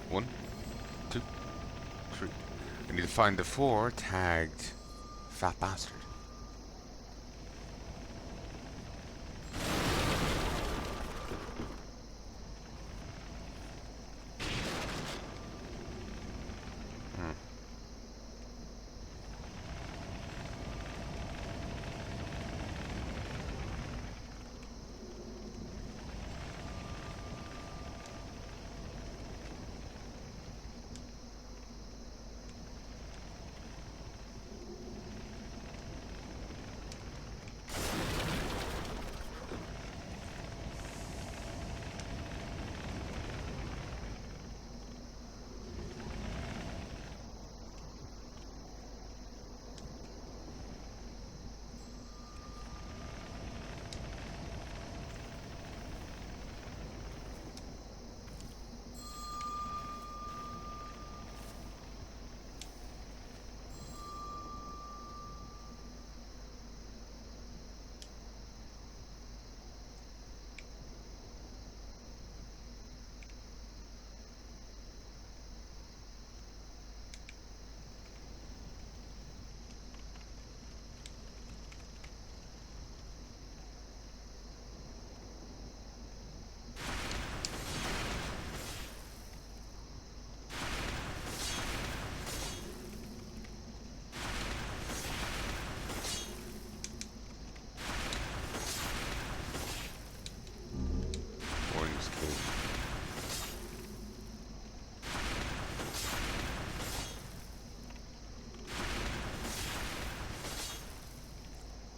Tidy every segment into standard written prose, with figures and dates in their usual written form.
One, two, three. I need to find the four tagged fat bastard. Hmm. Warden's cave.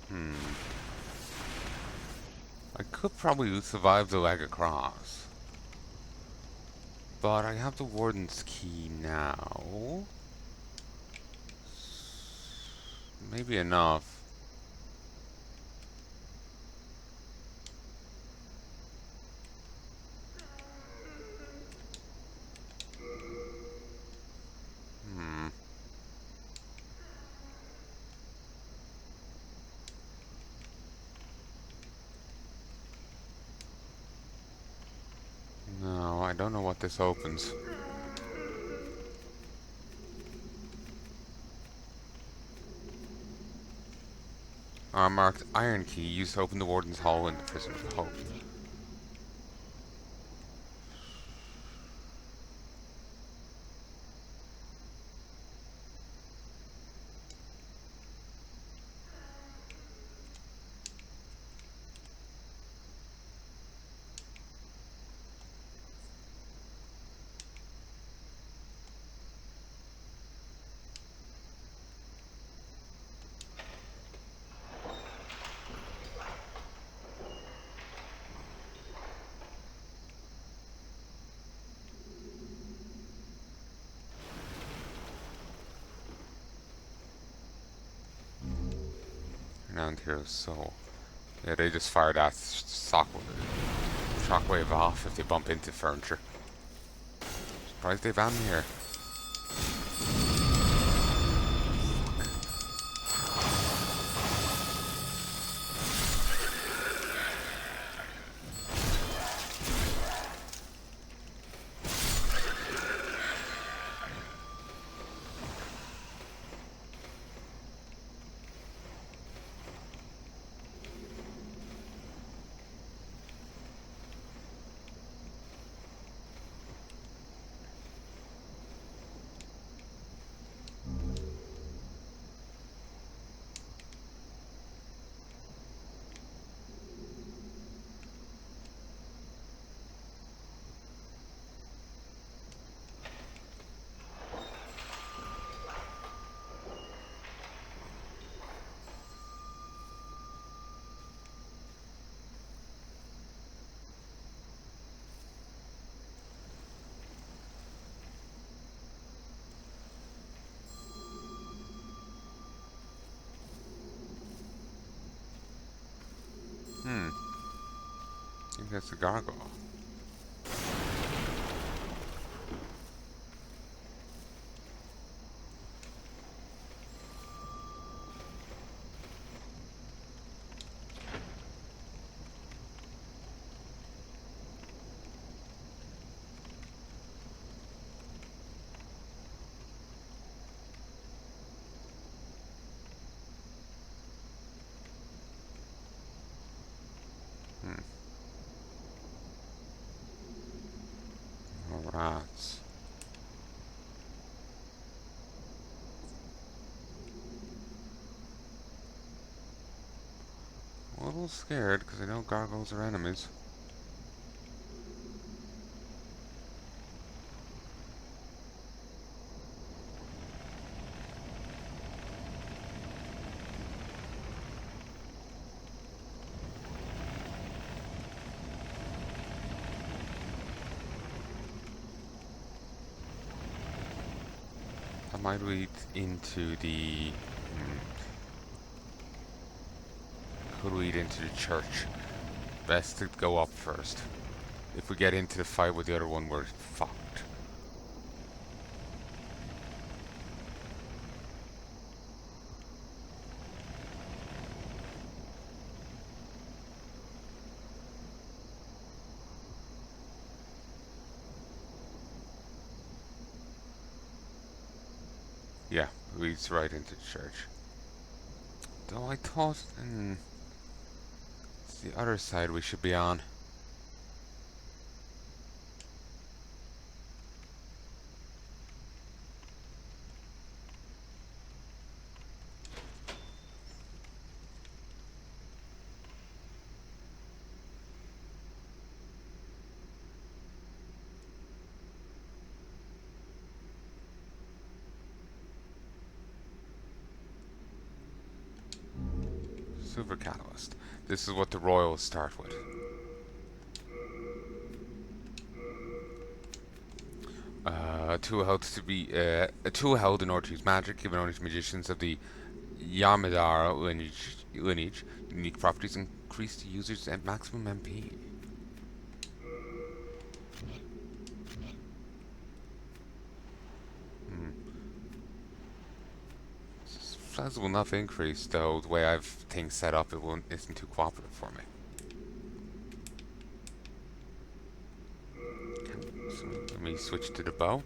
Hmm. I could probably survive the leg across. But I have the warden's key now. Maybe enough. Hmm. No, I don't know what this opens. Marked iron key used to open the warden's hall in the prison of hope. Renowned hero's soul. Yeah, they just fire that shockwave off if they bump into furniture. Surprised they banned me here. Hmm. I think that's the gargoyle. Rats. A little scared because I know gargoyles are enemies. That might lead into the... could lead into the church. Best to go up first. If we get into the fight with the other one, we're fucked. Yeah, leads right into the church. Though I thought... it's the other side we should be on. Silver Catalyst. This is what the Royals start with. A tool held to be a tool held in order to use magic, given only to magicians of the Yamadara lineage. Unique properties increase the user's maximum MP. Size will not increase, though the way I've things set up, isn't too cooperative for me. So let me switch to the bow.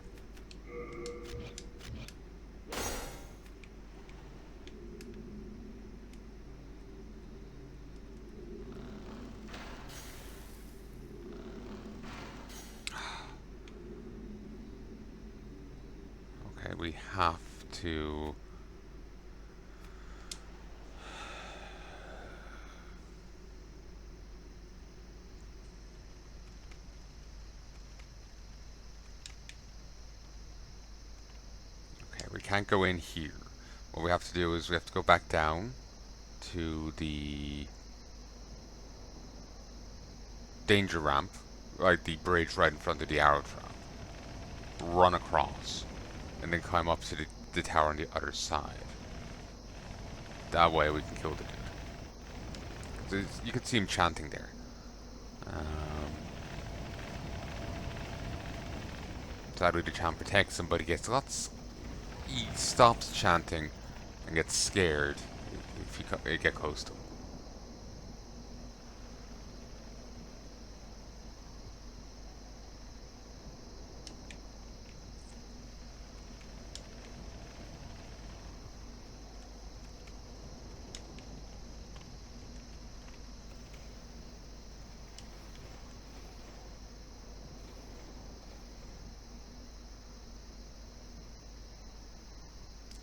Okay, we have to... we can't go in here. What we have to do is we have to go back down to the danger ramp, like the bridge right in front of the arrow trap. Run across, and then climb up to the tower on the other side. That way we can kill the dude. You can see him chanting there. Sadly the chant protects him, but he gets lots... He stops chanting and gets scared if you get close to him.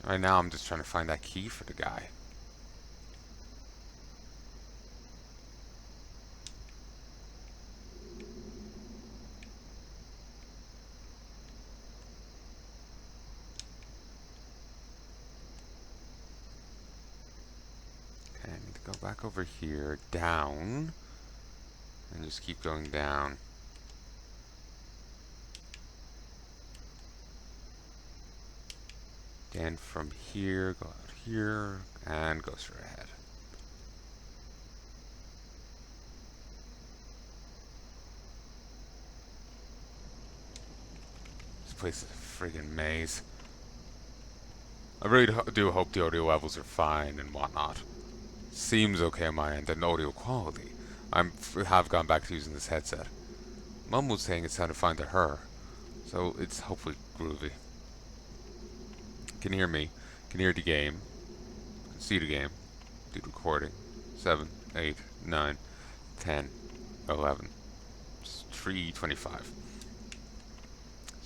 Right now I'm just trying to find that key for the guy. Okay, I need to go back over here, down, and just keep going down. Then from here, go out here, and go straight ahead. This place is a friggin' maze. I really do hope the audio levels are fine and whatnot. Seems okay on my end, and audio quality. I have gone back to using this headset. Mum was saying it sounded fine to her, so it's hopefully groovy. Can hear me, can hear the game, see the game, do the recording. 7, 8, 9, 10, 11. It's 3:25.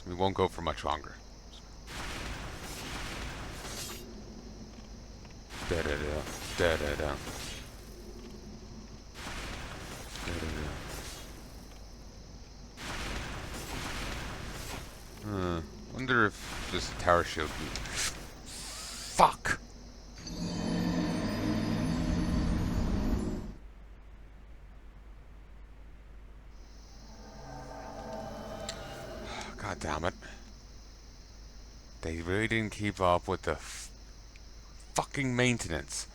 We won't go for much longer. Da da da da da da. Wonder if this tower shield. Fuck. God damn it. They really didn't keep up with the fucking maintenance.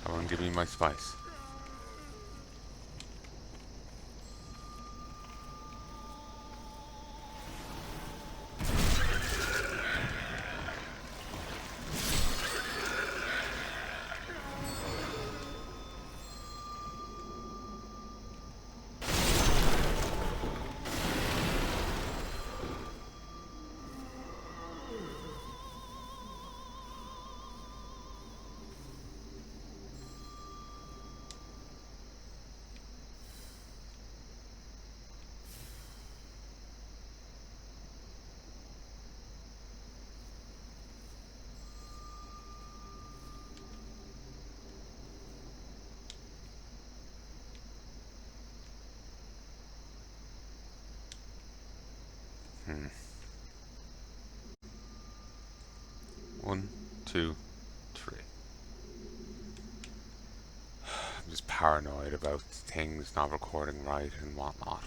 Come on, give me my spice. One, two, three. I'm just paranoid about things not recording right and whatnot.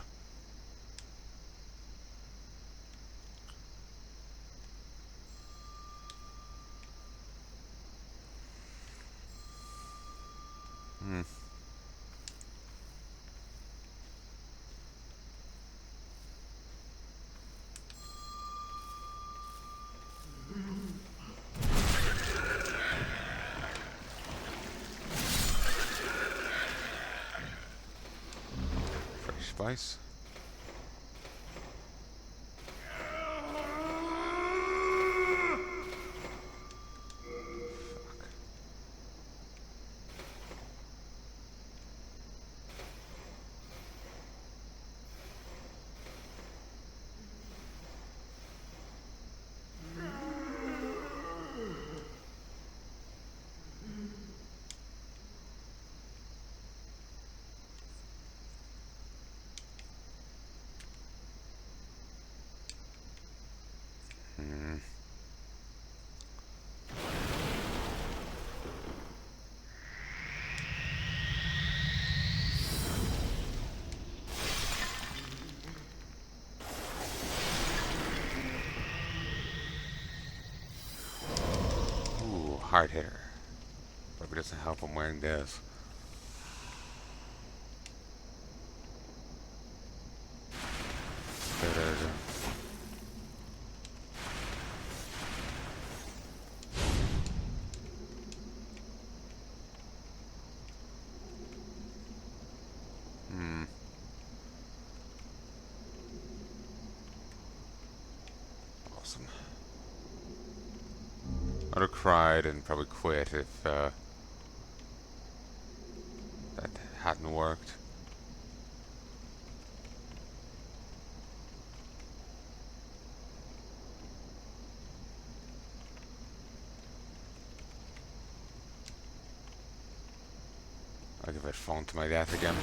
Fresh spice. Hard hitter. Probably doesn't help I'm wearing this. Awesome. I'd have cried and probably quit if that hadn't worked. I'll give it phone to my death again.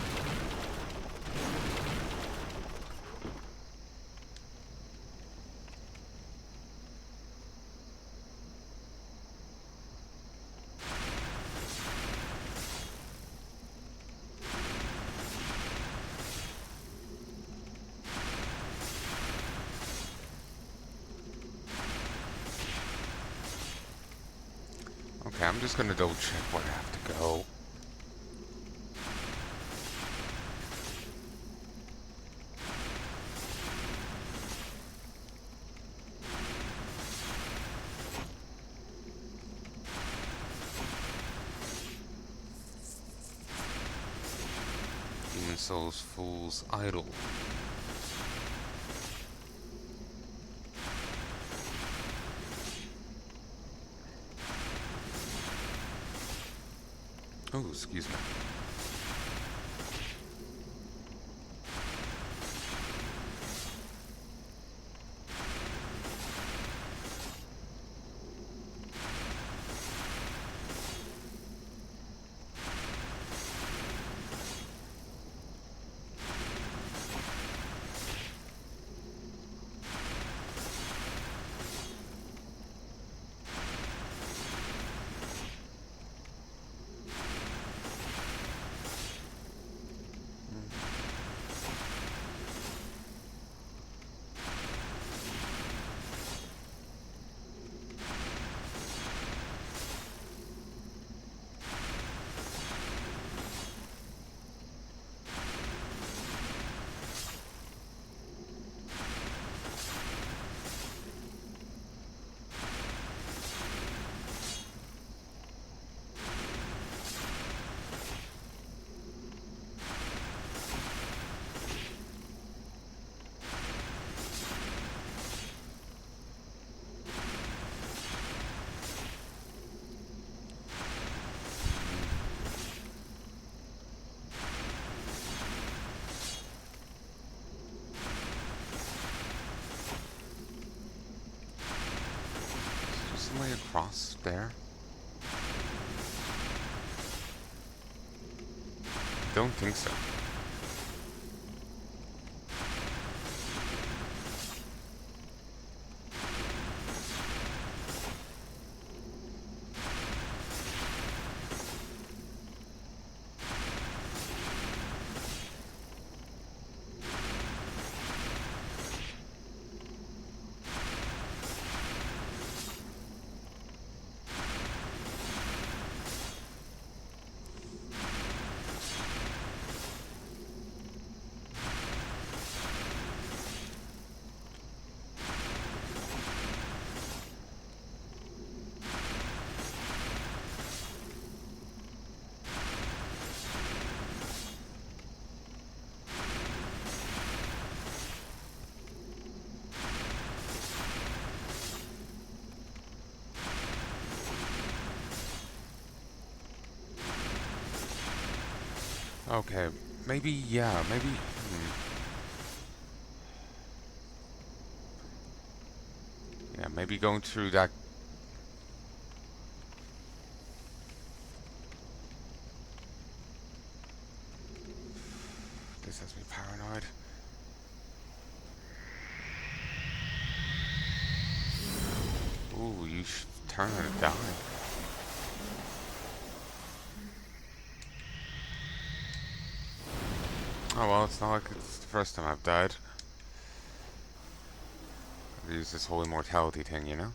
Okay, I'm just gonna double check where I have to go. Soul's Fool's Idol. Oh, excuse me. Somebody across there? Don't think so. Okay, maybe, yeah, maybe. Yeah, maybe going through that. This has me paranoid. Ooh, you should turn and die. Oh well, it's not like it's the first time I've died. I've used this whole immortality thing, you know?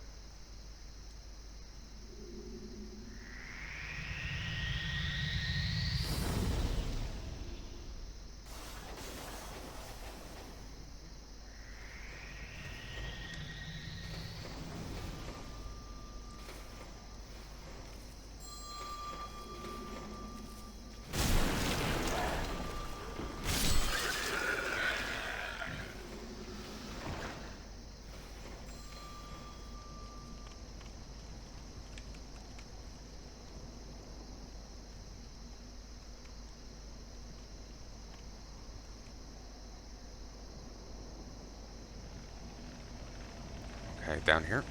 Okay, down here.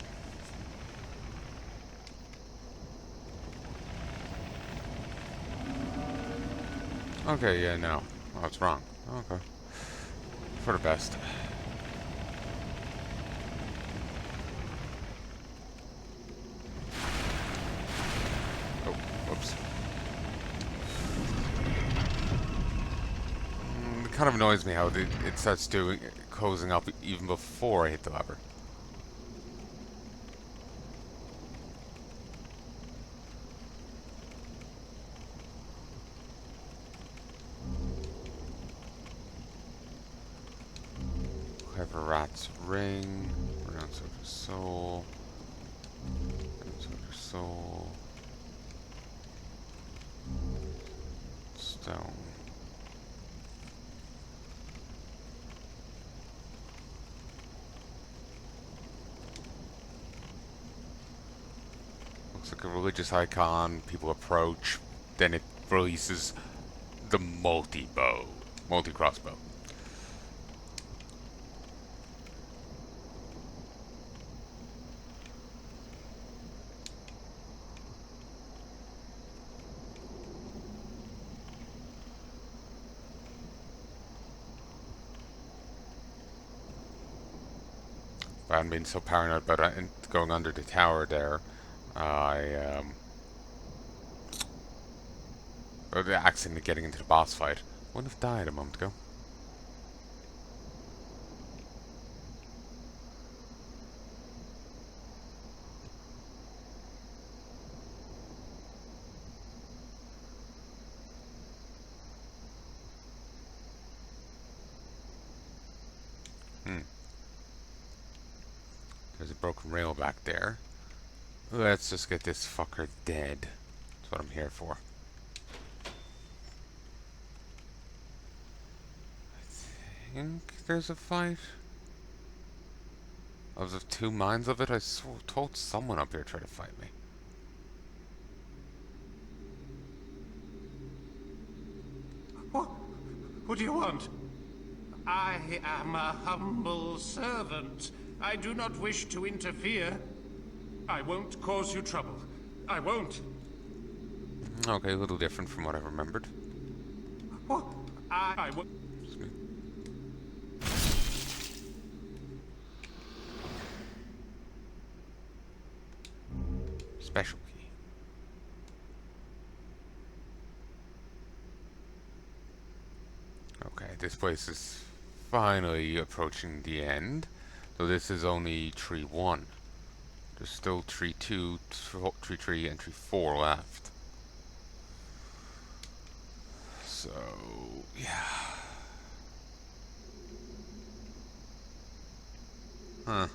Okay, yeah, no. Oh, it's wrong. Okay. For the best. Oh, whoops. It kind of annoys me how it starts doing closing up even before I hit the lever. Clever Rat's Ring. Renowned Soldier's Soul. Renowned Soldier's Soul. Stone. It's like a religious icon, people approach, then it releases the multi-crossbow. I hadn't been so paranoid about going under the tower there. I accidentally getting into the boss fight. Wouldn't have died a moment ago. Hmm. There's a broken rail back there. Let's just get this fucker dead. That's what I'm here for. I think there's a fight. I was of two minds of it. I told someone up here to try to fight me. What do you want? I am a humble servant. I do not wish to interfere. I won't cause you trouble. I won't. Okay, a little different from what I remembered. What? I won't. Special key. Okay, this place is finally approaching the end. So this is only tree 1. There's still tree 2, tree 3, and tree 4 left. So, yeah. Huh.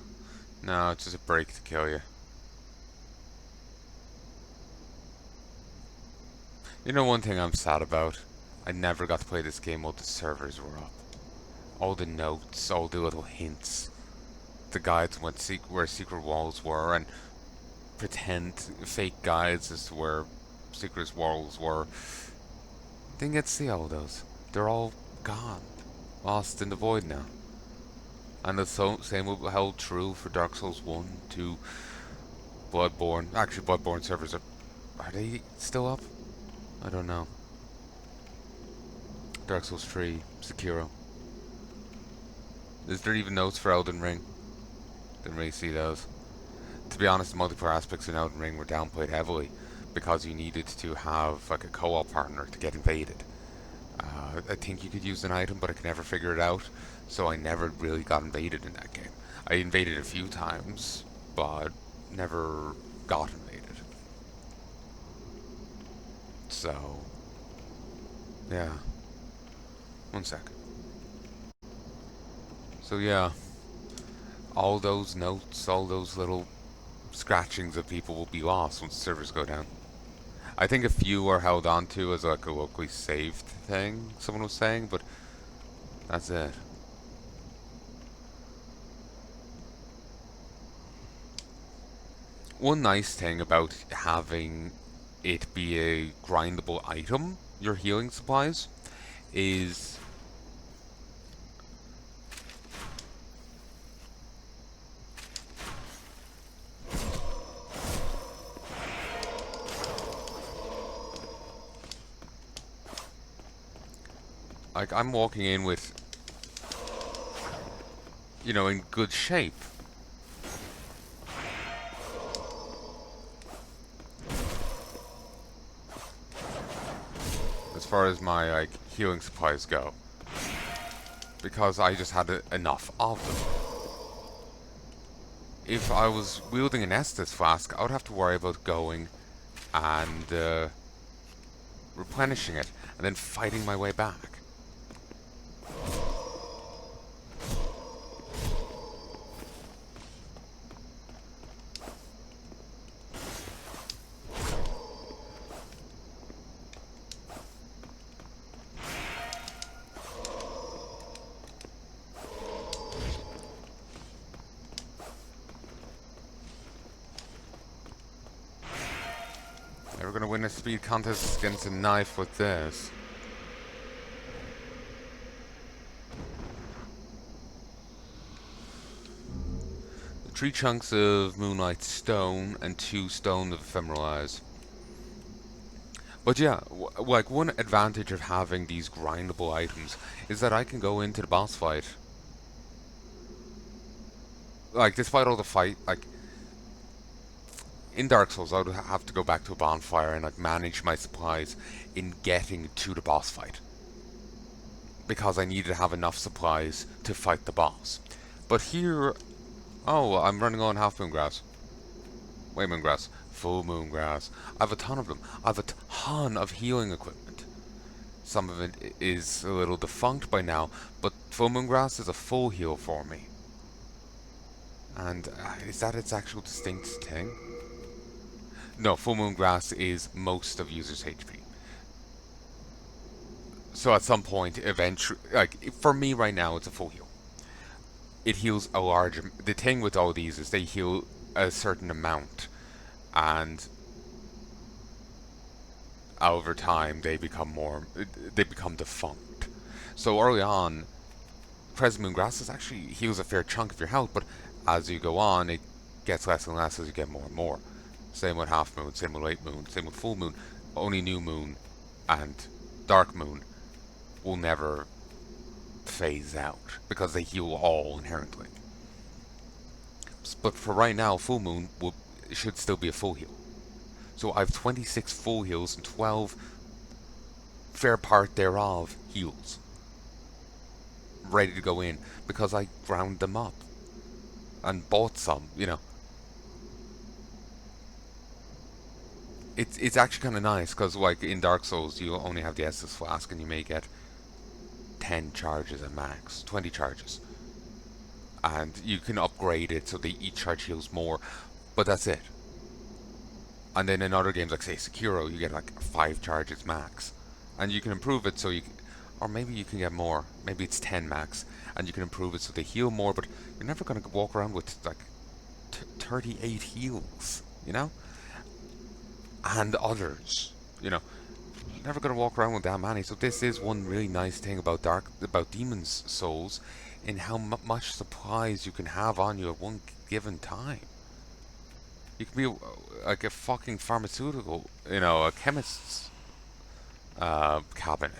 No, it's just a break to kill you. You know one thing I'm sad about? I never got to play this game while the servers were up. All the notes, all the little hints, the guides on where secret walls were, and pretend fake guides as to where secret walls were. Didn't get to see all those. They're all gone. Lost in the void now. And the same will held true for Dark Souls 1, 2, Bloodborne. Actually, Bloodborne servers are they still up? I don't know. Dark Souls 3, Sekiro. Is there even notes for Elden Ring? Didn't really see those. To be honest, the multiplayer aspects in Elden Ring were downplayed heavily because you needed to have like a co-op partner to get invaded. I think you could use an item, but I could never figure it out, so I never really got invaded in that game. I invaded a few times, but never got invaded. So, yeah. One sec. So yeah, all those notes, all those little scratchings of people will be lost once the servers go down. I think a few are held onto as like a locally saved thing, someone was saying, but that's it. One nice thing about having it be a grindable item, your healing supplies, is like I'm walking in with, in good shape. As far as my like healing supplies go, because I just had enough of them. If I was wielding an Estus flask, I would have to worry about going and replenishing it, and then fighting my way back. gonna win a speed contest against a knife with this. Three chunks of Moonlight Stone and 2 stone of Ephemeral Eyes. But yeah, like one advantage of having these grindable items is that I can go into the boss fight. Like, despite all the fight, like, in Dark Souls, I would have to go back to a bonfire and like manage my supplies in getting to the boss fight. Because I needed to have enough supplies to fight the boss. But here, oh, I'm running on half moon grass. Wait, moon grass. Full moon grass. I have a ton of them. I have a ton of healing equipment. Some of it is a little defunct by now, but full moon grass is a full heal for me. And is that its actual distinct thing? No, full moon grass is most of users' HP. So at some point, eventually, like for me right now, it's a full heal. It heals a large. The thing with all these is they heal a certain amount, and over time they become more. They become defunct. So early on, Crescent Moon Grass actually heals a fair chunk of your health, but as you go on, it gets less and less as you get more and more. Same with Half Moon, same with Late Moon, same with Full Moon. Only New Moon and Dark Moon will never phase out because they heal all inherently. But for right now, Full Moon should still be a full heal. So I have 26 full heals and 12 fair part thereof heals ready to go in because I ground them up and bought some, you know. It's actually kind of nice because like in Dark Souls you only have the Estus Flask and you may get 10 charges at max, 20 charges. And you can upgrade it so that each charge heals more, but that's it. And then in other games like say Sekiro you get like 5 charges max. And you can improve it so you can, or maybe you can get more, maybe it's 10 max, and you can improve it so they heal more, but you're never going to walk around with like 38 heals, you know? And others, you know. You're never going to walk around with that many. So this is one really nice thing about Demon's Souls, in how much supplies you can have on you at one given time. You can be like a fucking pharmaceutical, you know, a chemist's cabinet.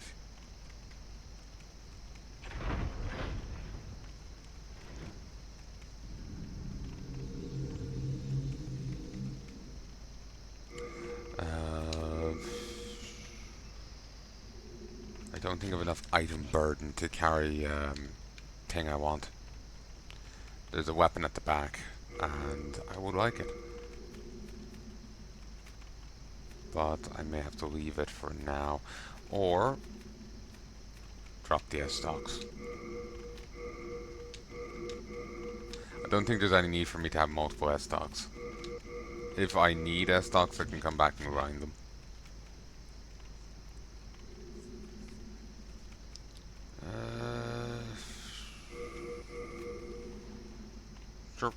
I don't think of enough item burden to carry thing I want. There's a weapon at the back, and I would like it. But I may have to leave it for now. Or drop the S-stocks. I don't think there's any need for me to have multiple S-stocks. If I need S-stocks, I can come back and grind them. Sure.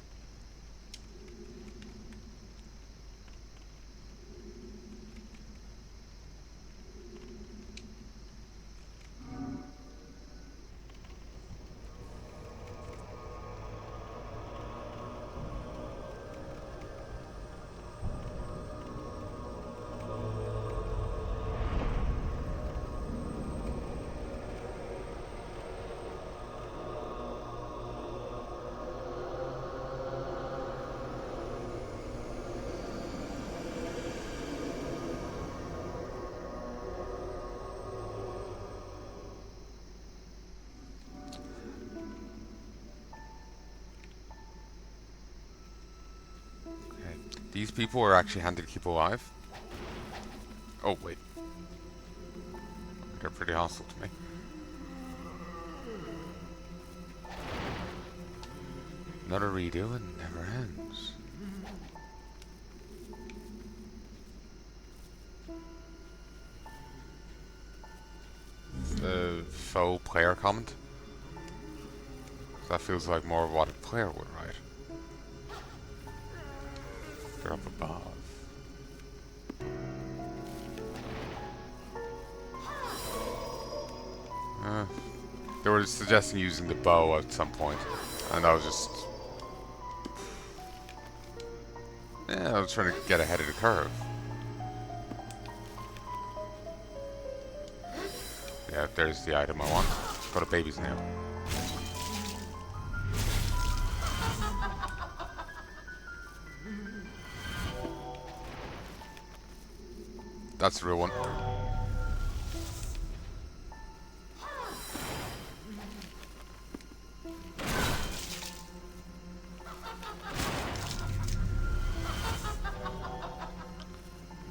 These people are actually handy to keep alive. Oh, wait. They're pretty hostile to me. Another redo and never ends. The faux player comment? That feels like more of what a player would write. They're up above. They were suggesting using the bow at some point, and I was just... Yeah, I was trying to get ahead of the curve. Yeah, there's the item I want. Got a baby's nail. That's the real one.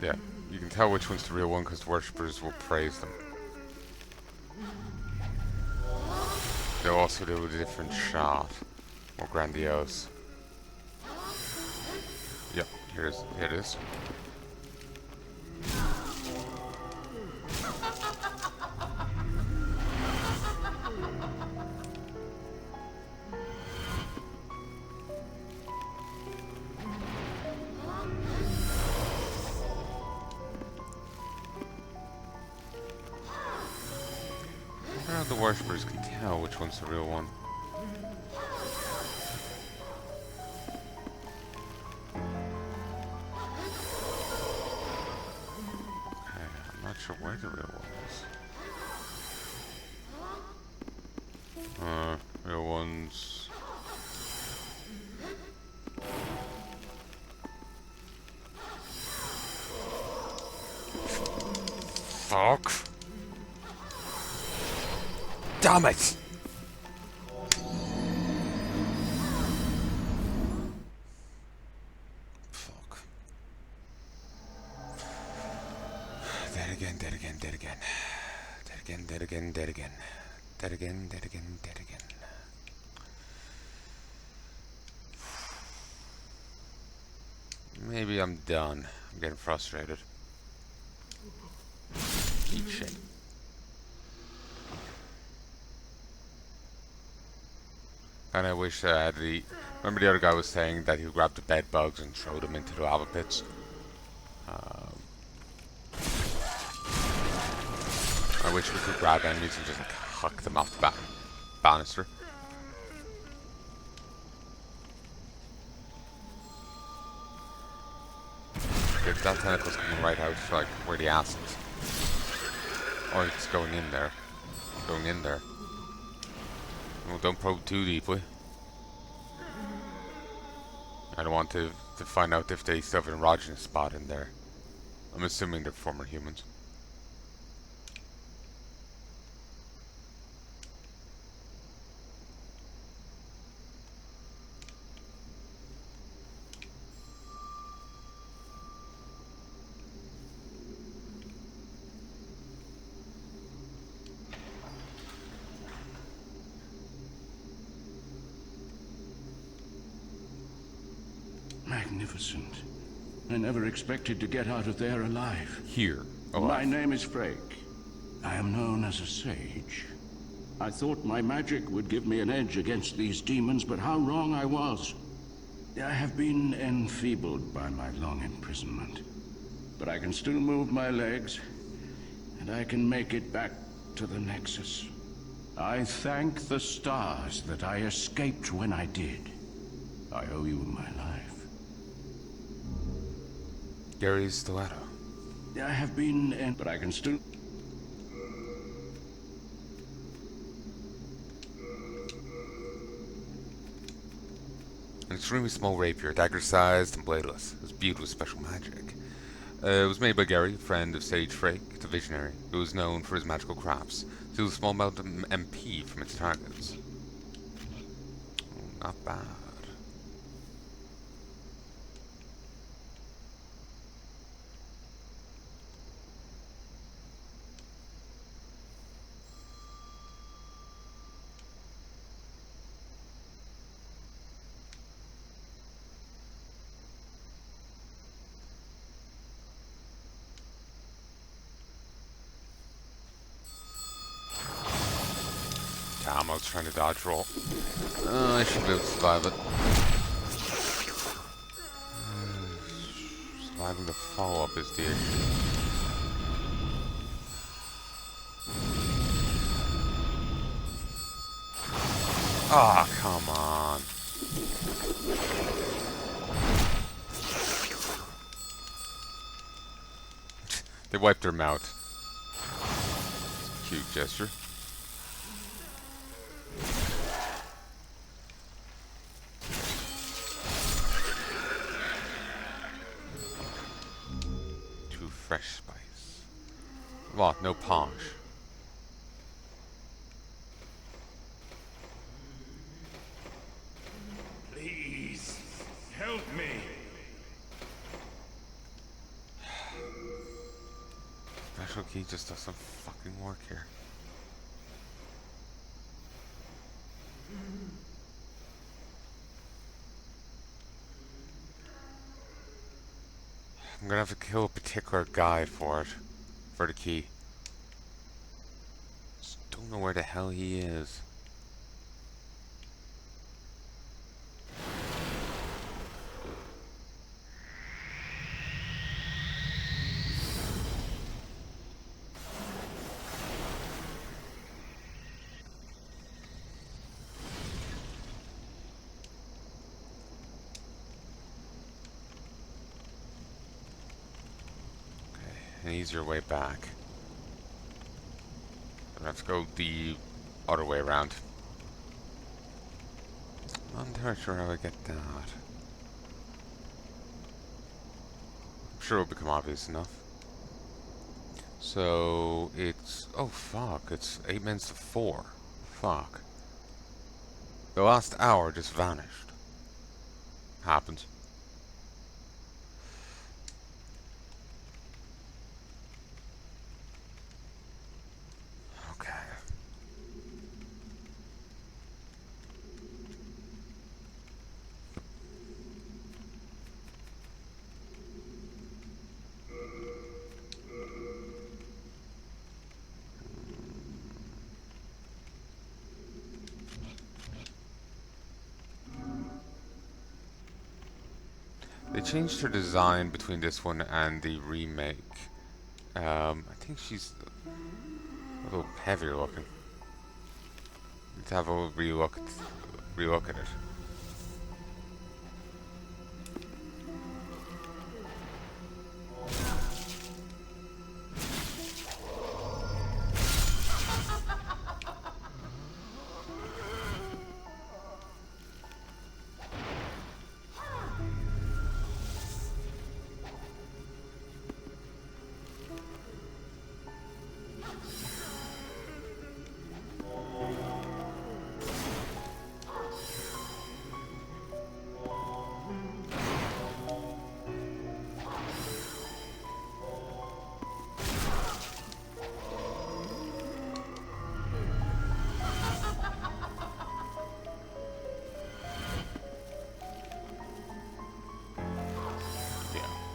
Yeah, you can tell which one's the real one because the worshippers will praise them. They'll also do a different shot. More grandiose. Yep, here it is. Here it is. The worshippers can tell which one's the real one. Okay, I'm not sure where the real one is. Real ones. Fuck. Damn it! Fuck. Dead again, dead again, dead again. Dead again, dead again, dead again. Dead again, dead again, dead again. Maybe I'm done. I'm getting frustrated. Eat shit. And I wish I had the... Remember the other guy was saying that he grabbed the bed bugs and throw them into the lava pits? I wish we could grab enemies and just like huck them off the banister. If that tentacle's coming right out for like where the ass is. Oh, it's going in there. Going in there. Well, don't probe too deeply. I don't want to find out if they still have an erogenous spot in there. I'm assuming they're former humans. Magnificent. I never expected to get out of there alive. Here. My name is Frake. I am known as a sage. I thought my magic would give me an edge against these demons, but how wrong I was. I have been enfeebled by my long imprisonment. But I can still move my legs, and I can make it back to the Nexus. I thank the stars that I escaped when I did. I owe you my life. Gary's stiletto. I have been but I can still... An extremely small rapier, dagger-sized and bladeless. It was imbued with special magic. It was made by Gary, a friend of Sage Frake, the Visionary, who was known for his magical crafts. Steals a small amount of MP from its targets. Oh, not bad. Damn, I was trying to dodge roll. I should be able to survive it. Surviving the follow-up is the issue. Ah, come on. They wiped their mouth. Cute gesture. Too fresh spice. What? No posh. Please, help me. Special key just doesn't fucking work here. I'm gonna have to kill a particular guy for it. For the key. Just don't know where the hell he is. An easier way back. I have to go the other way around. I'm not entirely sure how I get that. I'm sure it'll become obvious enough. So it's oh fuck, it's 8 minutes to 4. Fuck. The last hour just vanished. Happens. Okay. They changed her design between this one and the remake. I think she's a little heavier looking. Let's have a relook at it.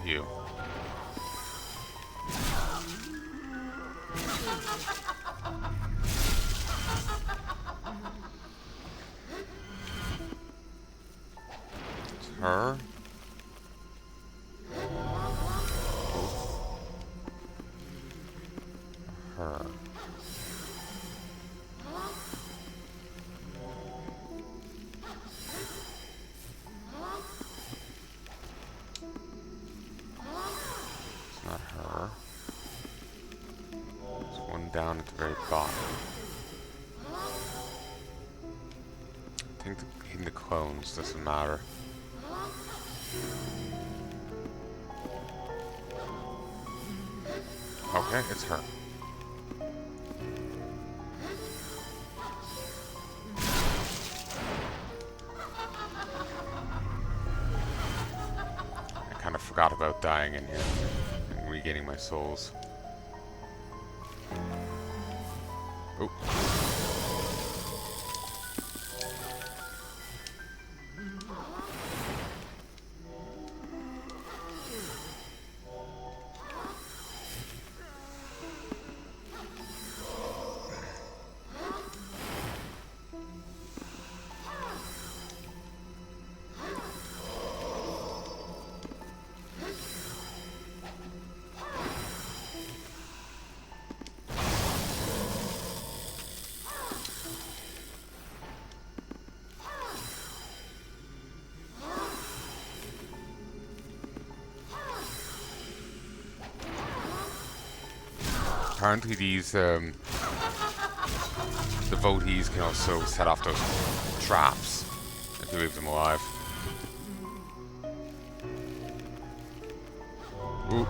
You. It's her. Her. It's not her. There's one down at the very bottom. I think hitting the clones doesn't matter. Okay, it's her. I kind of forgot about dying in here and regaining my souls. Oh. apparently these devotees can also set off those traps if you leave them alive. Ooh.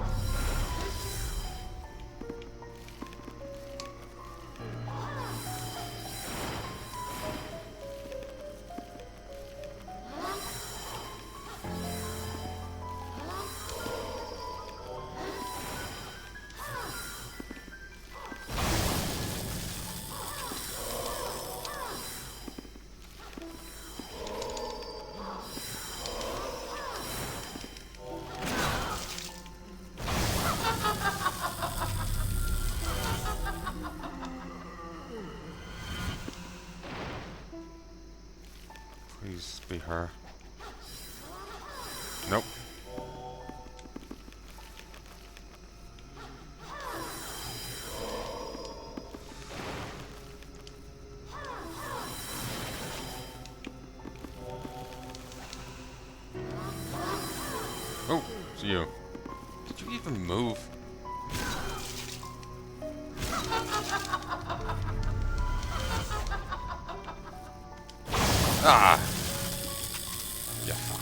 Please be her. Nope. Oh, it's you. Did you even move? Ah! Yeah, fuck.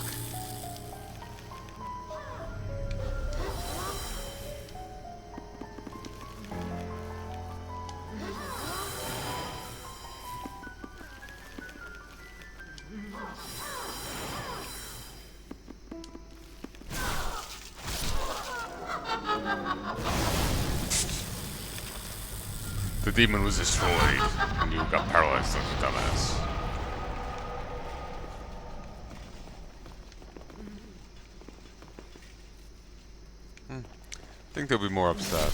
The demon was destroyed, and you got paralyzed like a dumbass. I think they'll be more upset.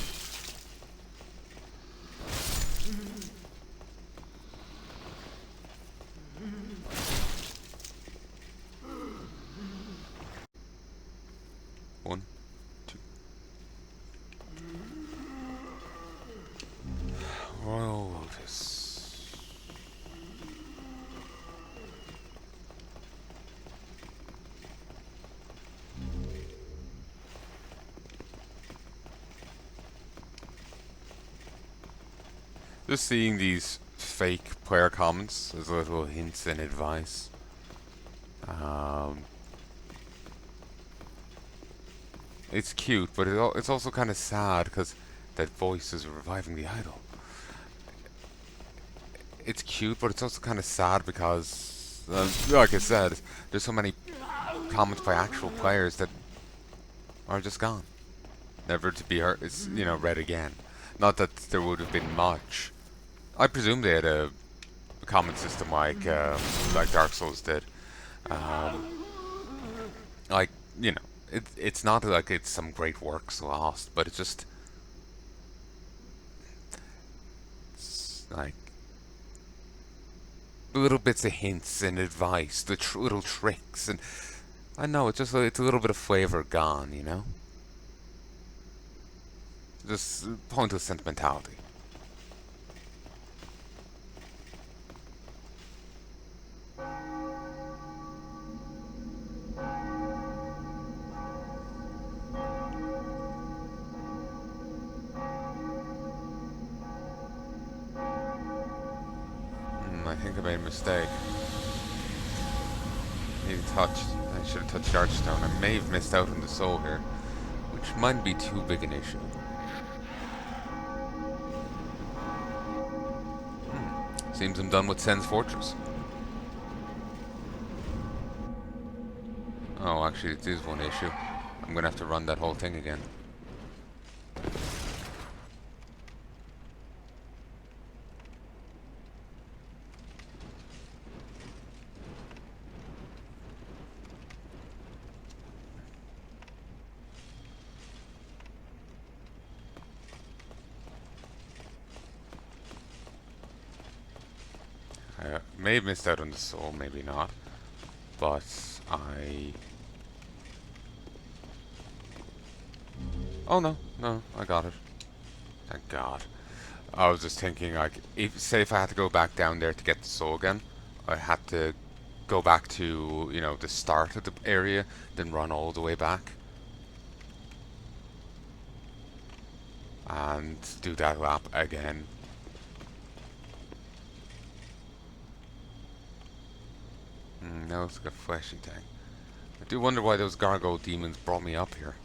One, two. Royal Lotus. Just seeing these fake player comments as little hints and advice. It's cute, but it's also kind of sad because that voice is reviving the idol. It's cute, but it's also kind of sad because, like I said, there's so many comments by actual players that are just gone, never to be heard. It's read again. Not that there would have been much. I presume they had a comment system like Dark Souls did. Like it's not like it's some great works lost, but it's like little bits of hints and advice, the little tricks, and I know it's a little bit of flavor gone, just pointless sentimentality. I think I made a mistake. I should have touched Archstone. I may have missed out on the soul here, which might be too big an issue. Seems I'm done with Sen's Fortress. Oh, actually, it is one issue. I'm gonna have to run that whole thing again. I may have missed out on the soul, maybe not. But Oh no, I got it. Thank God. I was just thinking, like, if I had to go back down there to get the soul again, I had to go back to, the start of the area, then run all the way back. and do that lap again. Now it's like a fleshy thing. I do wonder why those gargoyle demons brought me up here.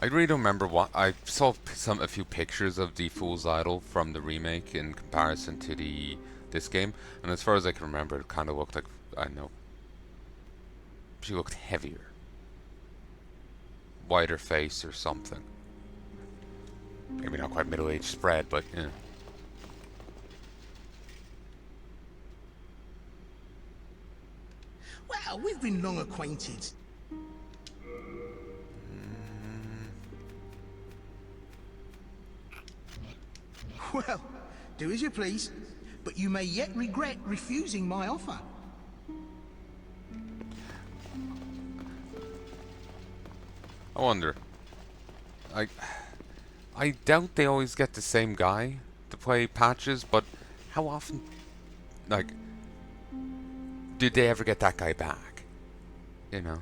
I really don't remember what I saw a few pictures of the Fool's Idol from the remake in comparison to this game, and as far as I can remember, it kind of looked like, I don't know, she looked heavier, wider face or something. Maybe not quite middle-aged spread, but yeah. Well, we've been long acquainted. Well, do as you please, but you may yet regret refusing my offer. I wonder. I doubt they always get the same guy to play Patches, but how often, like, did they ever get that guy back? You know?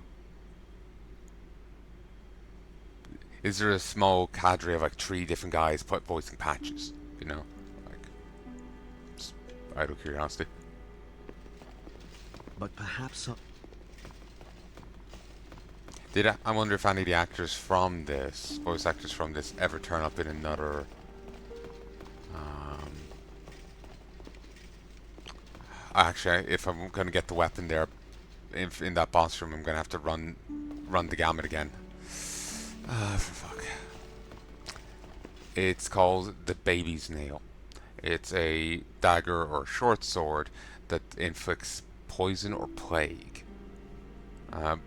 Is there a small cadre of like 3 different guys voicing Patches? You know? Like, just out of curiosity. But perhaps I wonder if any of the actors from this, voice actors from this, ever turn up in another. Actually, if I'm gonna get the weapon there, in that boss room, I'm gonna have to run the gamut again. For fuck. It's called the Baby's Nail. It's a dagger or short sword that inflicts poison or plague. It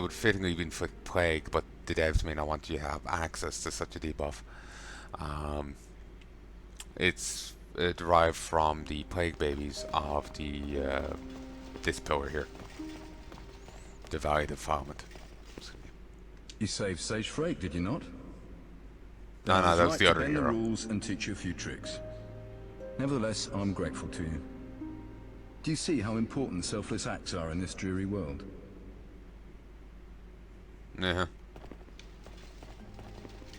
would fittingly inflict plague, but the devs may not want you to have access to such a debuff. It's derived from the plague babies of this pillar here, the Valley Defilement. You saved Sage Frake, did you not? No, I that was the to other bend hero. the rules and teach you a few tricks. Nevertheless, I'm grateful to you. Do you see how important selfless acts are in this dreary world? Yeah.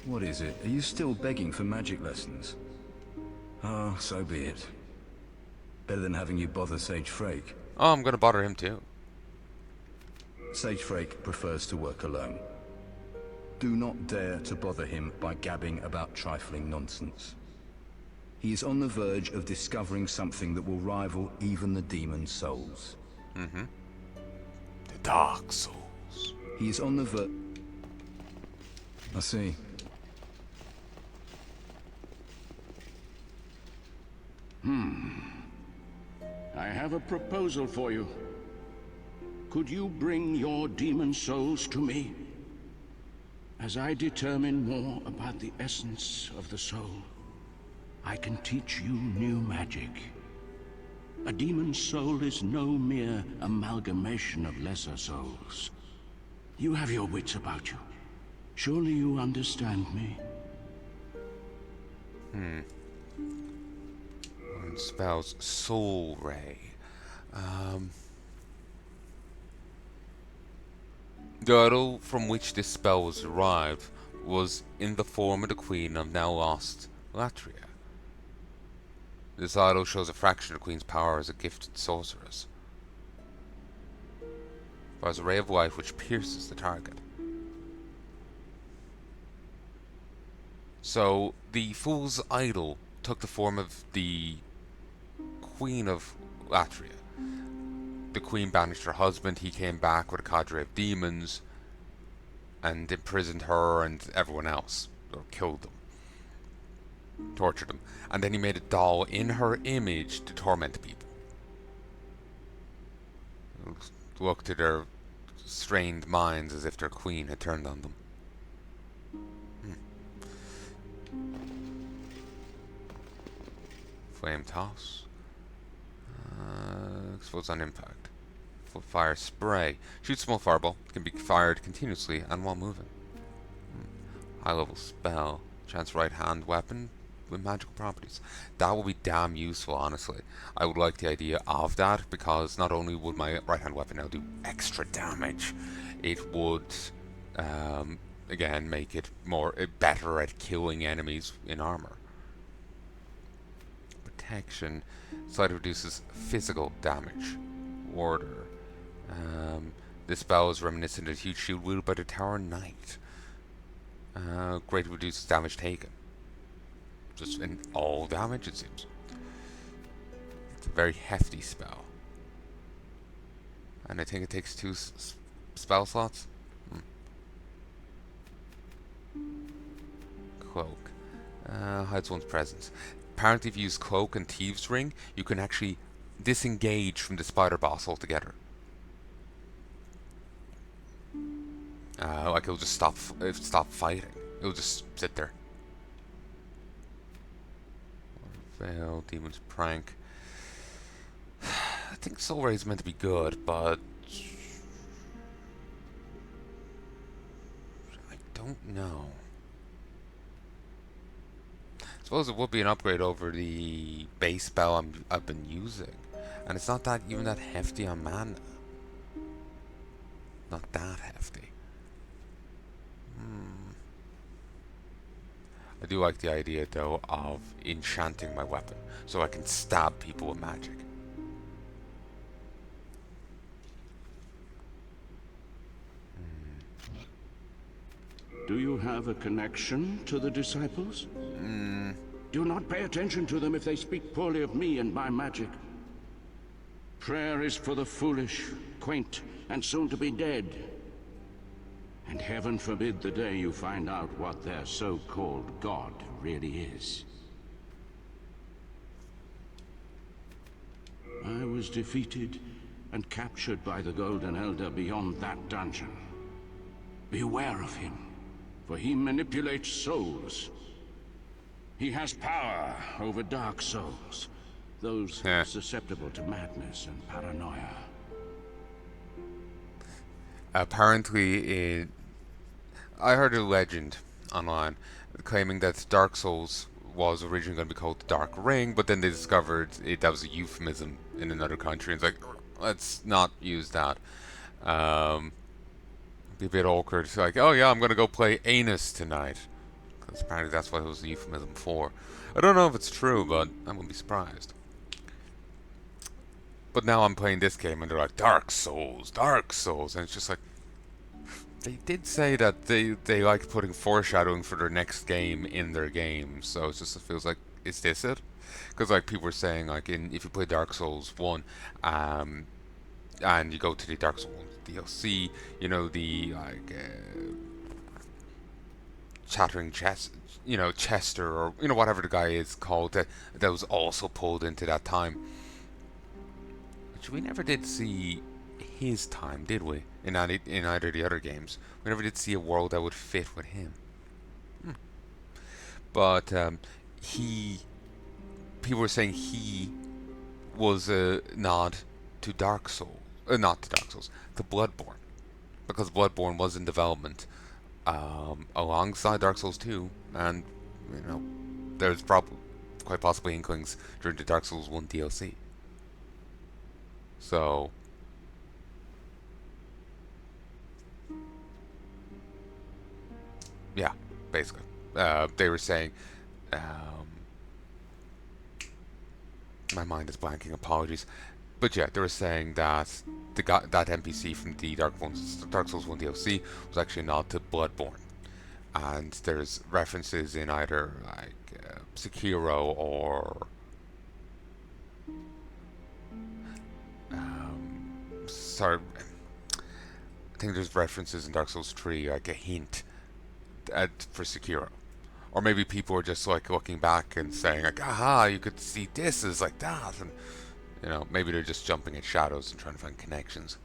What is it? Are you still begging for magic lessons? Ah, so be it. Better than having you bother Sage Frake. Oh, I'm gonna bother him too. Sage Frake prefers to work alone. Do not dare to bother him by gabbing about trifling nonsense. He is on the verge of discovering something that will rival even the demon souls. The Dark Souls. He is on the verge. I see. I have a proposal for you. Could you bring your demon souls to me? As I determine more about the essence of the soul, I can teach you new magic. A demon soul is no mere amalgamation of lesser souls. You have your wits about you. Surely you understand me? One spells Soul Ray. The idol from which this spell was derived was in the form of the Queen of now lost Latria. This idol shows a fraction of the Queen's power as a gifted sorceress. Fires a ray of light which pierces the target. So, the Fool's Idol took the form of the Queen of Latria. The Queen banished her husband, he came back with a cadre of demons and imprisoned her and everyone else, or killed them, tortured them, and then he made a doll in her image to torment people. Look to their strained minds as if their queen had turned on them. Flame toss. Explodes on impact. Fire spray. Shoots small fireball. Can be fired continuously and while moving. High level spell. Chance right hand weapon with magical properties. That would be damn useful, honestly. I would like the idea of that because not only would my right hand weapon now do extra damage, it would again make it better at killing enemies in armor. Protection slightly reduces physical damage. Order. This spell is reminiscent of a huge shield wielded by the Tower Knight. Greatly reduces damage taken. Just in all damage, it seems. It's a very hefty spell. And I think it takes 2 spell slots. Cloak. Hides one's presence. Apparently if you use Cloak and Thieves' Ring, you can actually disengage from the spider boss altogether. Like it'll just stop fighting. It'll just sit there. Veil, Demon's Prank. I think Soul Ray is meant to be good, but I don't know. I suppose it would be an upgrade over the base spell I've been using, and it's not that even that hefty on mana. Not that hefty. I do like the idea, though, of enchanting my weapon, so I can stab people with magic. Do you have a connection to the disciples? Do not pay attention to them if they speak poorly of me and my magic. Prayer is for the foolish, quaint, and soon to be dead. And heaven forbid the day you find out what their so-called God really is. I was defeated and captured by the Golden Elder beyond that dungeon. Beware of him, for he manipulates souls. He has power over dark souls, those susceptible to madness and paranoia. Apparently, I heard a legend online claiming that Dark Souls was originally going to be called the Dark Ring, but then they discovered that was a euphemism in another country. And it's like, let's not use that. Be a bit awkward. It's like, oh yeah, I'm going to go play Anus tonight. Because apparently that's what it was a euphemism for. I don't know if it's true, but I wouldn't be surprised. But now I'm playing this game and they're like, Dark Souls, Dark Souls. And it's just like, they did say that they like putting foreshadowing for their next game in their game. So it feels like, is this it? Because like people were saying, like if you play Dark Souls 1, and you go to the Dark Souls DLC, you know, the like chattering chest, you know, Chester, or you know, whatever the guy is called, that was also pulled into that time. Which we never did see his time, did we? In either of the other games, we never did see a world that would fit with him. But people were saying he was a nod to Dark Souls, not to Dark Souls, to Bloodborne, because Bloodborne was in development alongside Dark Souls 2, and you know, there's probably quite possibly inklings during the Dark Souls 1 DLC. So yeah, basically, they were saying, my mind is blanking. Apologies, but yeah, they were saying that that NPC from the Dark Souls 1 DLC was actually a nod to Bloodborne, and there's references in either like Sekiro or sorry, I think there's references in Dark Souls 3, like a hint for Sekiro. Or maybe people are just like looking back and saying like, aha, you could see this as like that, and you know, maybe they're just jumping at shadows and trying to find connections.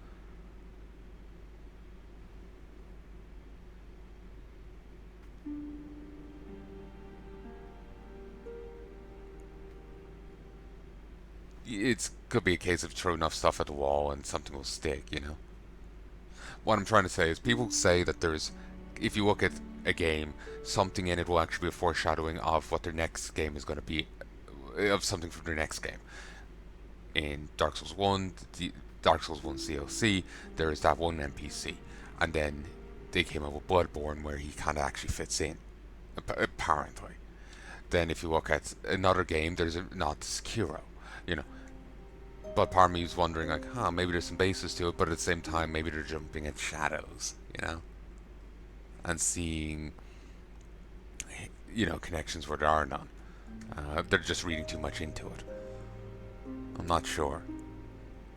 It could be a case of throw enough stuff at the wall and something will stick, you know. What I'm trying to say is people say that there's, if you look at a game, something in it will actually be a foreshadowing of what their next game is going to be, of something from their next game. In Dark Souls 1, Dark Souls 1 COC, there is that one NPC, and then they came out with Bloodborne where he kind of actually fits in, apparently. Then if you look at another game, there's not Sekiro, you know. But part of me is wondering, like, maybe there's some basis to it, but at the same time, maybe they're jumping at shadows, you know, and seeing, connections where there are none. They're just reading too much into it. I'm not sure.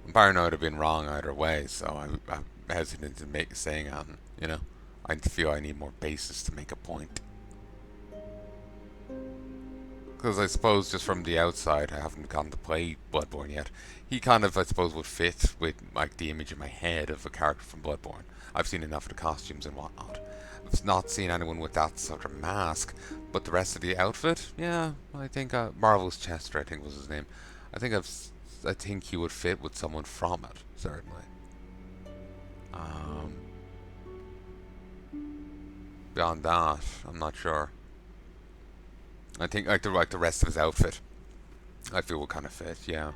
I'm paranoid of being wrong either way, so I'm hesitant to saying you know. I feel I need more basis to make a point. Because I suppose just from the outside, I haven't gotten to play Bloodborne yet. He kind of, I suppose, would fit with like the image in my head of a character from Bloodborne. I've seen enough of the costumes and whatnot. I've not seen anyone with that sort of mask, but the rest of the outfit, yeah, I think Marvelous Chester, I think was his name. I think he would fit with someone from it, certainly. Beyond that, I'm not sure. I think like the rest of his outfit, I feel will kind of fit. Yeah,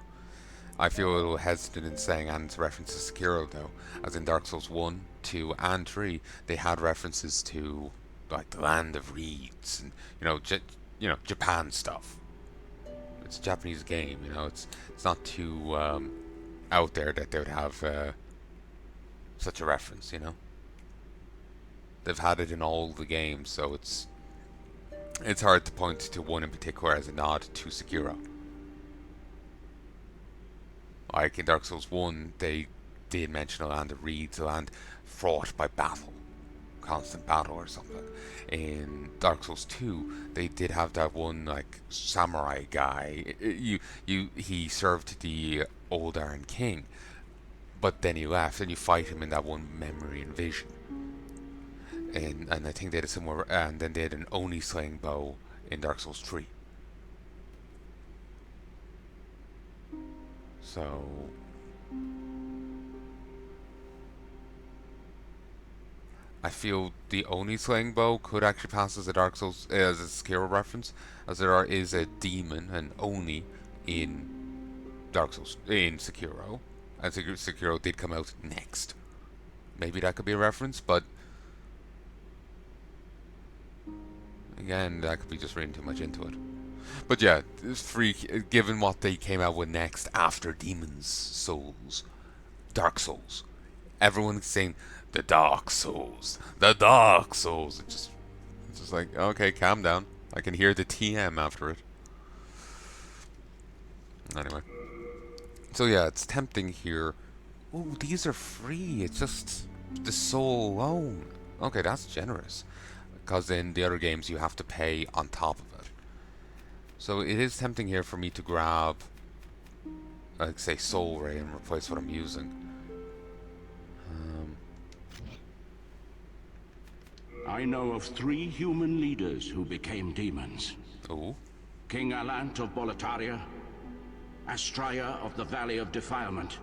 I feel a little hesitant in saying and references to Sekiro though, as in Dark Souls 1, 2, and 3, they had references to like the Land of Reeds and Japan stuff. It's a Japanese game, it's not too out there that they would have such a reference. They've had it in all the games, so it's hard to point to one in particular as a nod to Sekiro. Like in Dark Souls 1, they did mention a land of reeds, a land fraught by battle, constant battle or something. In Dark Souls 2, they did have that one like samurai guy. He served the old Iron King, but then he left, and you fight him in that one memory and vision. And I think they had a similar, and then they had an Oni slaying bow in Dark Souls 3. So I feel the Oni slaying bow could actually pass as a Dark Souls as a Sekiro reference, as there is a demon, an Oni, in Dark Souls in Sekiro, and Sekiro did come out next. Maybe that could be a reference, but again, that could be just reading too much into it. But yeah, given what they came out with next after Demon's Souls, Dark Souls, everyone's saying the Dark Souls, the Dark Souls. It's just like, okay, calm down. I can hear the TM after it. Anyway, so yeah, it's tempting here. Oh, these are free. It's just the soul alone. Okay, that's generous. Because in the other games you have to pay on top of it. So it is tempting here for me to grab, like say, Soul Ray and replace what I'm using. I know of 3 human leaders who became demons. Oh. King Alant of Boletaria, Astraea of the Valley of Defilement,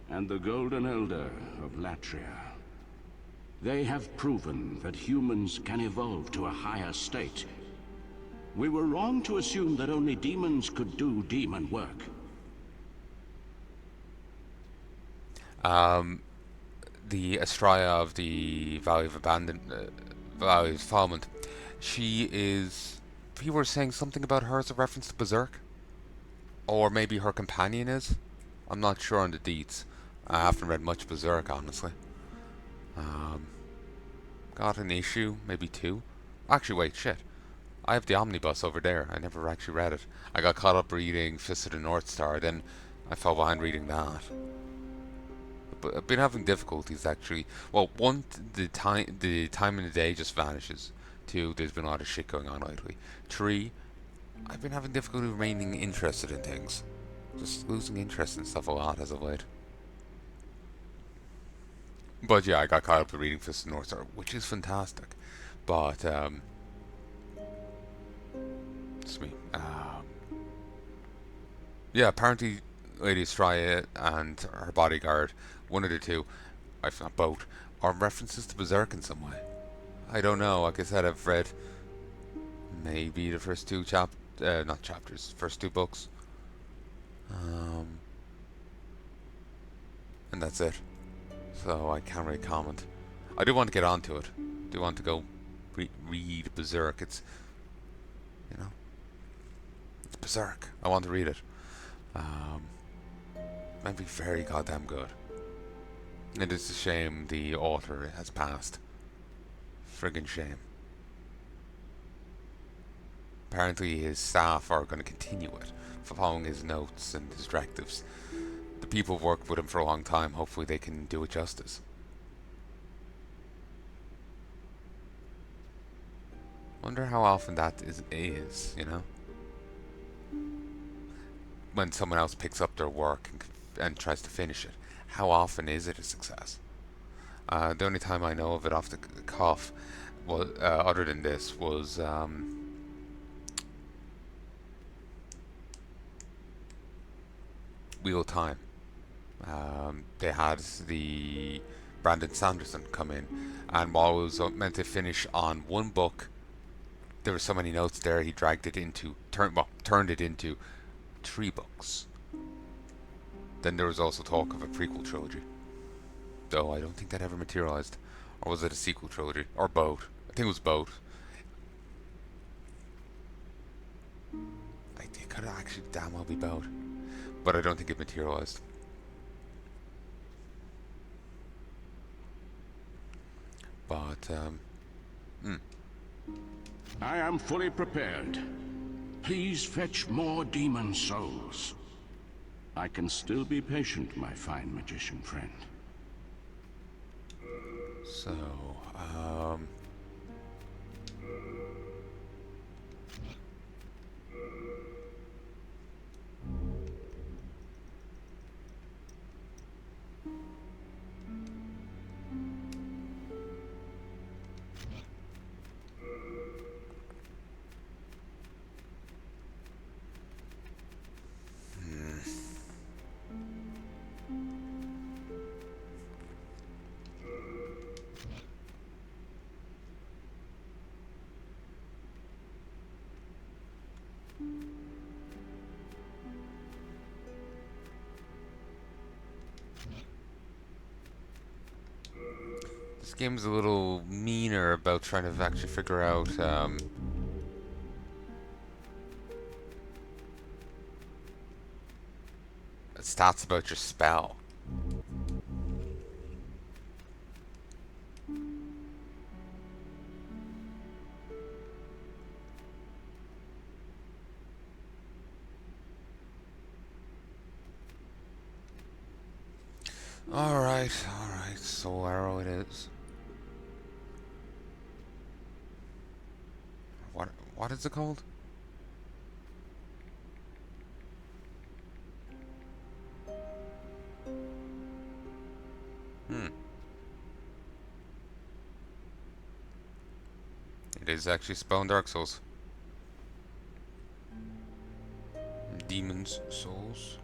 and the Golden Elder of Latria. They have proven that humans can evolve to a higher state. We were wrong to assume that only demons could do demon work. The Astraea of the Valley of Valley of Defilement, people were saying something about her as a reference to Berserk? Or maybe her companion is? I'm not sure on the deets. I haven't read much Berserk, honestly. Got an issue, maybe 2. Actually, wait, shit. I have the omnibus over there. I never actually read it. I got caught up reading Fist of the North Star, then I fell behind reading that. But I've been having difficulties actually. Well, 1, the time in the day just vanishes. 2, there's been a lot of shit going on lately. 3, I've been having difficulty remaining interested in things. Just losing interest in stuff a lot as of late. But yeah, I got caught up with reading Fist of the North Star, which is fantastic. But it's me. Yeah, apparently Lady Astraea and her bodyguard, one of the two, if not both, are references to Berserk in some way. I don't know. Like I said, I've read maybe the first two not chapters, first two books, um, and that's it. So I can't really comment. I do want to get onto it. I do want to go read Berserk. It's, you know, it's Berserk. I want to read it. Um, might be very goddamn good. It is a shame the author has passed. Friggin' shame. Apparently his staff are going to continue it, following his notes and his directives. The people who've worked with him for a long time, hopefully they can do it justice. Wonder how often that is, you know? When someone else picks up their work and tries to finish it, how often is it a success? The only time I know of it off the cuff, was, other than this, was Wheel of Time. They had the Brandon Sanderson come in, and while it was meant to finish on one book, there were so many notes there he dragged it into turned it into 3 books. Then there was also talk of a prequel trilogy, though I don't think that ever materialized. Or was it a sequel trilogy? Or both? I think it was both. It could actually damn well be both, but I don't think it materialized. But I am fully prepared. Please fetch more demon souls. I can still be patient, my fine magician friend. so this game's a little meaner about trying to actually figure out stats about your spell. Alright, Soul Arrow it is. What is it called? It is actually Spawn Dark Souls. Demon's Souls.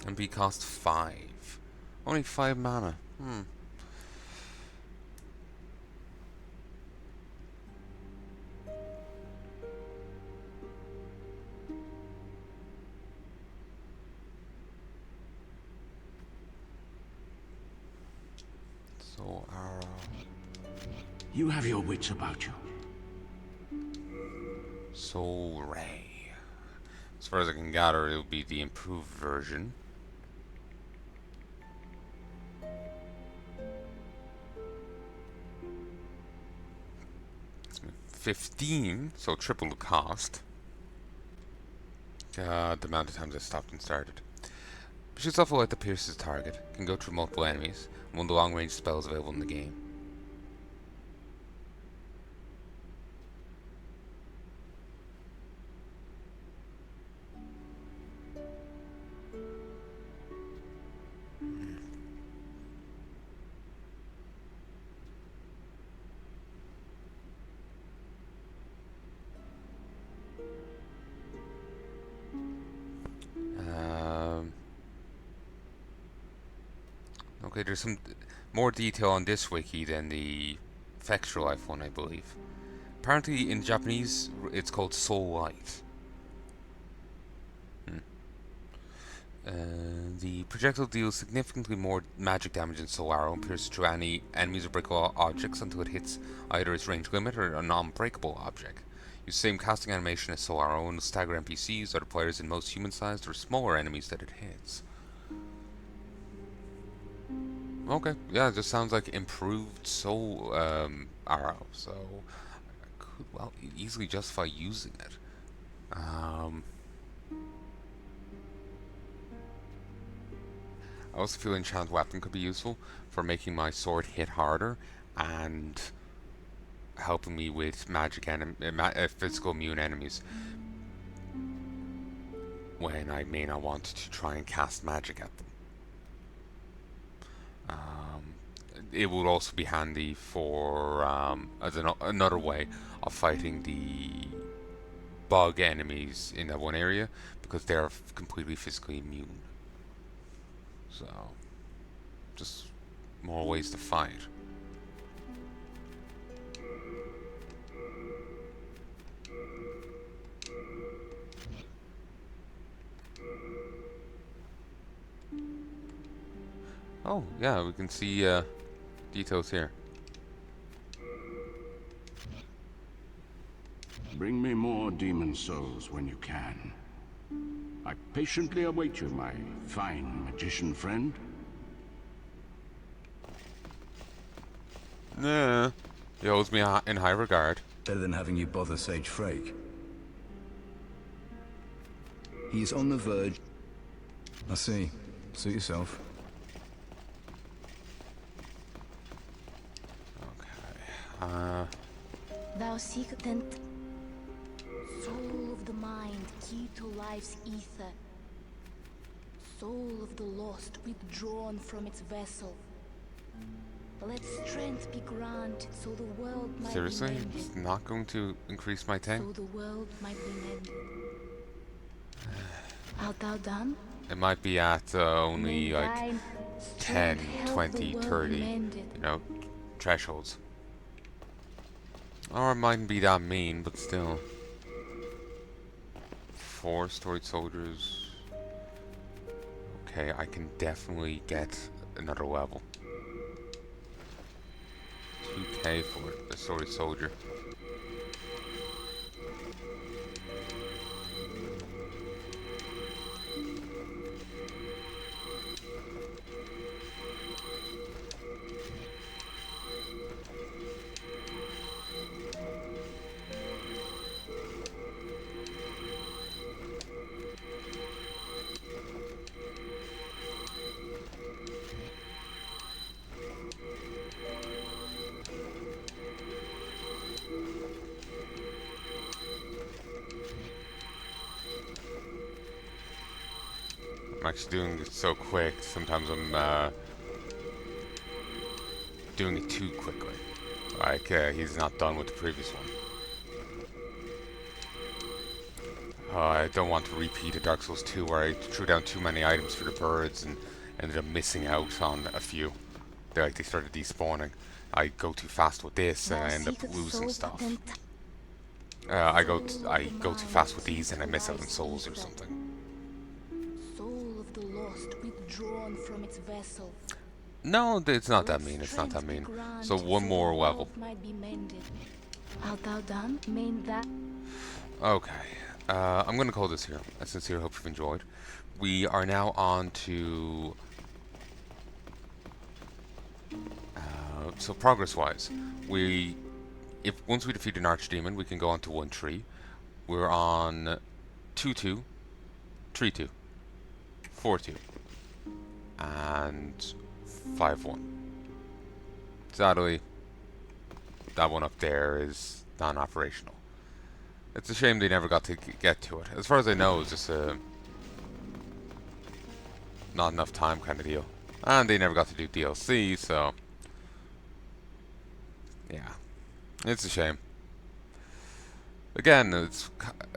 And B cost 5. Only 5 mana. Soul Arrow. You have your wits about you. Soul Ray. As far as I can gather, it'll be the improved version. It's 15, so triple the cost. The amount of times I stopped and started. Shoots off a light that pierces target. Can go through multiple enemies. One of the long-range spells available in the game. Okay, there's some more detail on this wiki than the Extra Life one, I believe. Apparently, in Japanese, it's called Soul Light. The projectile deals significantly more magic damage than Soul Arrow and pierces through any enemies or breakable objects until it hits either its range limit or a non-breakable object. Use the same casting animation as Soul Arrow and will stagger NPCs, other players, and most human-sized or smaller enemies that it hits. Okay, yeah, it just sounds like improved Soul Arrow, so I could well easily justify using it. I also feel Enchant Weapon could be useful for making my sword hit harder and helping me with physical immune enemies when I may not want to try and cast magic at them. It would also be handy for as another way of fighting the bug enemies in that one area because they're completely physically immune. So, just more ways to fight. Oh, yeah, we can see details here. Bring me more demon souls when you can. I patiently await you, my fine magician friend. Nah, he holds me in high regard. Better than having you bother Sage Frake. He's on the verge. I see. Suit yourself. Okay. Thou seekest soul of the mind, key to life's ether. Soul of the lost, withdrawn from its vessel. Let strength be granted, so the world might Seriously? be mended. It's not going to increase my tank? So the world might be mended. Art thou done? It might be at only May like thine 10, strength help 20, the world 30, be mended. you know, thresholds. Or it mightn't be that mean, but still. 4 storied soldiers. Okay, I can definitely get another level. 2k for a storied soldier. I'm actually doing it so quick, sometimes I'm doing it too quickly. Like, he's not done with the previous one. I don't want to repeat a Dark Souls 2 where I threw down too many items for the birds and ended up missing out on a few. They started despawning. I go too fast with this and I end up losing stuff. I go too fast with these and I miss out on souls or something. Soul of the lost, withdrawn from its vessel. No, it's not that mean. It's not that mean. So one more level. Art thou done? Main that. Okay. I'm gonna call this here. I sincerely hope you've enjoyed. We are now on to so progress-wise, once we defeat an archdemon, we can go on to 1-3. We're on 2-2, 3-2, 4-2, and 5-1. Sadly, that one up there is non-operational. It's a shame they never got to get to it. As far as I know, it's just a not enough time kind of deal. And they never got to do DLC, so yeah, it's a shame. Again, it's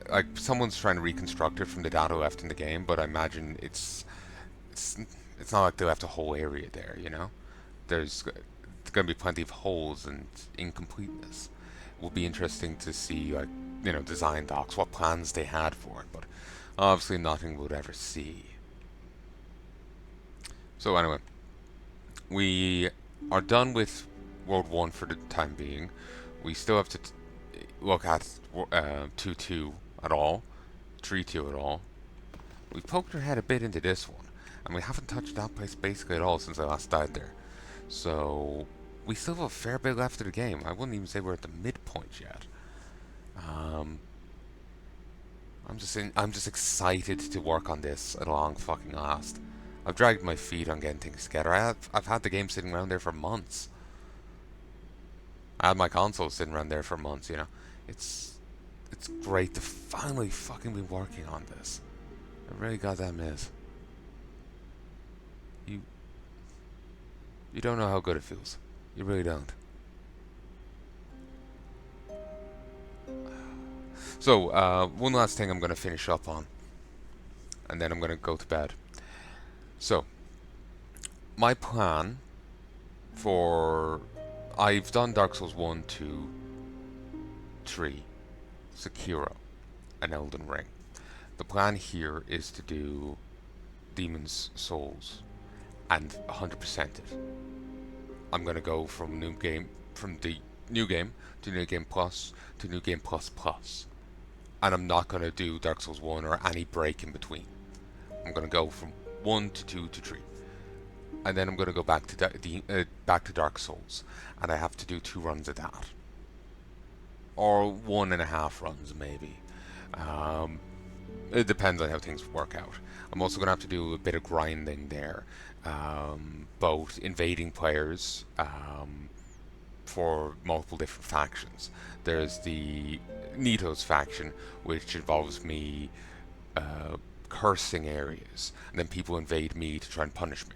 like someone's trying to reconstruct it from the data left in the game, but I imagine it's it's not like they left a whole area there, you know? There's going to be plenty of holes and incompleteness. It will be interesting to see, like, design docs, what plans they had for it, but obviously nothing we'll ever see. So anyway, we are done with World 1 for the time being. We still have to look at 2-2 at all, 3-2 at all. We poked our head a bit into this one, and we haven't touched that place basically at all since I last died there. So we still have a fair bit left of the game. I wouldn't even say we're at the midpoint yet. I'm just excited to work on this at long fucking last. I've dragged my feet on getting things together. I've had the game sitting around there for months. I had my console sitting around there for months. It's great to finally fucking be working on this. It really goddamn is. You don't know how good it feels. You really don't. So, one last thing I'm going to finish up on, and then I'm going to go to bed. So, my plan for... I've done Dark Souls 1, 2, 3, Sekiro, and Elden Ring. The plan here is to do Demon's Souls and 100% it. I'm going to go from the new game to New Game Plus to New Game Plus Plus. And I'm not going to do Dark Souls 1 or any break in between. I'm going to go from 1 to 2 to 3. And then I'm going to go back to back to Dark Souls. And I have to do 2 runs of that. Or 1.5 runs, maybe. It depends on how things work out. I'm also going to have to do a bit of grinding there. Both invading players for multiple different factions. There's the Nito's faction, which involves me cursing areas, and then people invade me to try and punish me.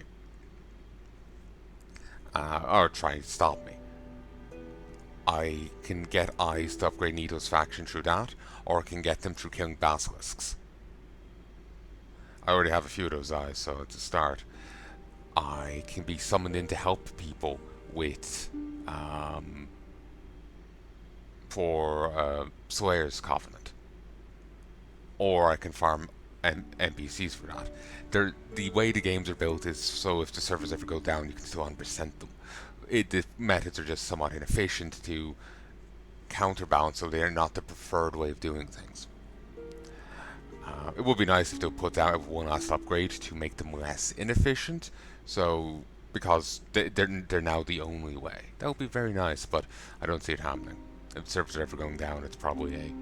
Or try and stop me. I can get eyes to upgrade Nito's faction through that, or I can get them through killing basilisks. I already have a few of those eyes, so it's a start. I can be summoned in to help people with for Slayer's Covenant, or I can farm NPCs for that. The way the games are built is so if the servers ever go down, you can still 100% them. The methods are just somewhat inefficient to counterbalance, so they are not the preferred way of doing things. It would be nice if they'll put out one last upgrade to make them less inefficient, so because they're now the only way. That would be very nice, but I don't see it happening. If servers are ever going down, it's probably a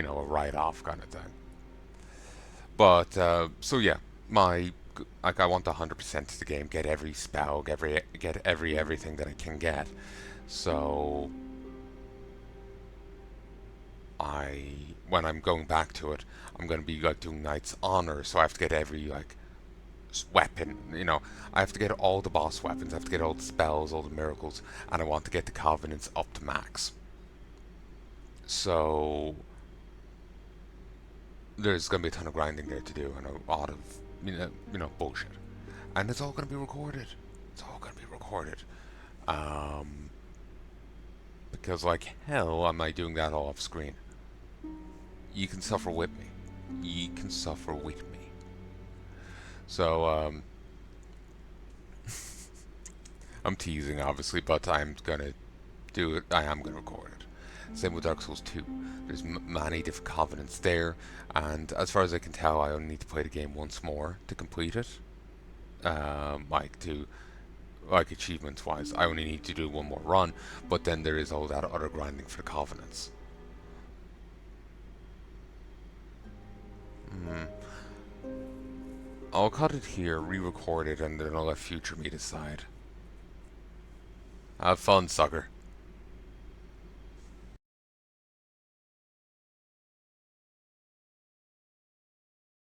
write-off kind of thing. But so yeah, I want 100% of the game, get every spell, get everything that I can get. So when I'm going back to it, I'm going to be like doing Knight's Honor, so I have to get every weapon. I have to get all the boss weapons, I have to get all the spells, all the miracles, and I want to get the Covenants up to max. So there's going to be a ton of grinding there to do, and a lot of bullshit, and it's all going to be recorded. Because like hell am I doing that all off screen. You can suffer with me. So I'm teasing obviously, but I'm gonna do it. I am gonna record it. Same with Dark Souls 2. There's many different covenants there, and as far as I can tell, I only need to play the game once more to complete it. Achievements wise, I only need to do one more run, but then there is all that other grinding for the covenants. I'll cut it here, re-record it, and then I'll let future me decide. Have fun, sucker.